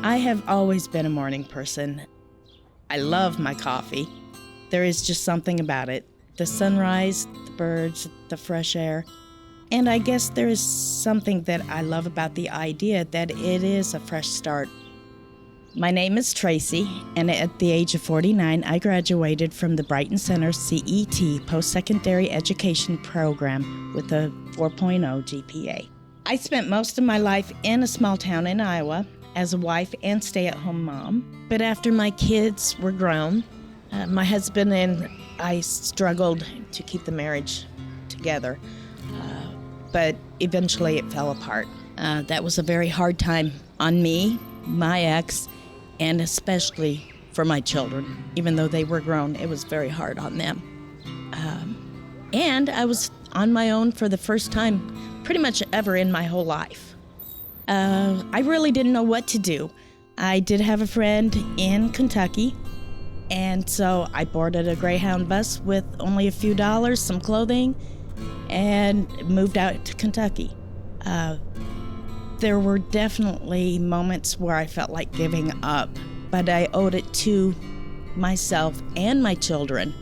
I have always been a morning person. I love my coffee. There is just something about it. The sunrise, the birds, the fresh air. And I guess there is something that I love about the idea that it is a fresh start. My name is Tracy, and at the age of 49, I graduated from the Brighton Center CET post-secondary education program with a 4.0 GPA. I spent most of my life in a small town in Iowa as a wife and stay-at-home mom. But after my kids were grown, my husband and I struggled to keep the marriage together. But eventually it fell apart. That was a very hard time on me, my ex, and especially for my children. Even though they were grown, it was very hard on them. And I was on my own for the first time pretty much ever in my whole life. I really didn't know what to do. I did have a friend in Kentucky, and so I boarded a Greyhound bus with only a few dollars, some clothing, and moved out to Kentucky. There were definitely moments where I felt like giving up, but I owed it to myself and my children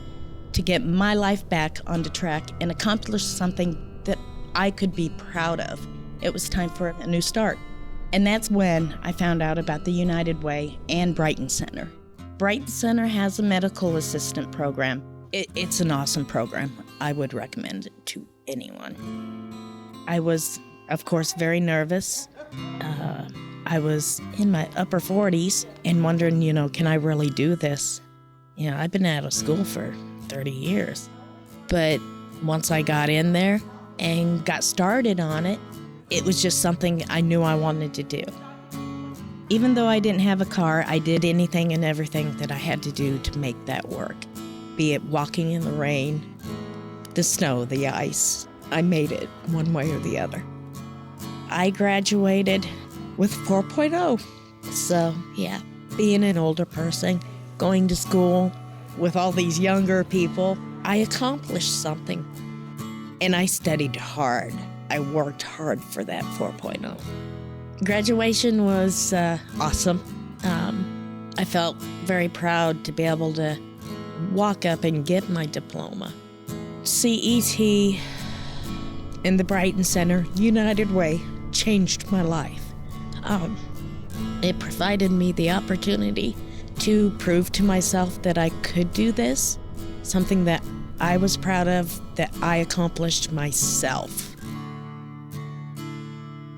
to get my life back on the track and accomplish something that I could be proud of. It was time for a new start. And that's when I found out about the United Way and Brighton Center. Brighton Center has a medical assistant program. It's an awesome program. I would recommend it to anyone. I was, of course, very nervous. I was in my upper 40s and wondering, can I really do this? I've been out of school for 30 years. But once I got in there and got started on it, it was just something I knew I wanted to do. Even though I didn't have a car, I did anything and everything that I had to do to make that work. Be it walking in the rain, the snow, the ice. I made it one way or the other. I graduated with 4.0. So, yeah, being an older person, going to school with all these younger people, I accomplished something. And I studied hard. I worked hard for that 4.0. Graduation was awesome. I felt very proud to be able to walk up and get my diploma. CET and the Brighton Center United Way changed my life. It provided me the opportunity to prove to myself that I could do this, something that I was proud of, that I accomplished myself.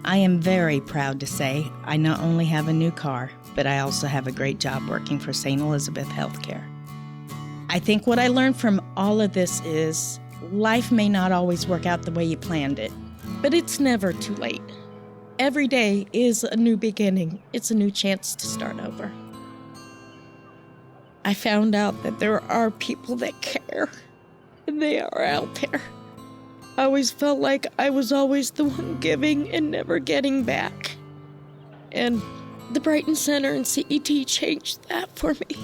I am very proud to say I not only have a new car, but I also have a great job working for St. Elizabeth Healthcare. I think what I learned from all of this is life may not always work out the way you planned it, but it's never too late. Every day is a new beginning. It's a new chance to start over. I found out that there are people that care, and they are out there. I always felt like I was always the one giving and never getting back. And the Brighton Center and CET changed that for me.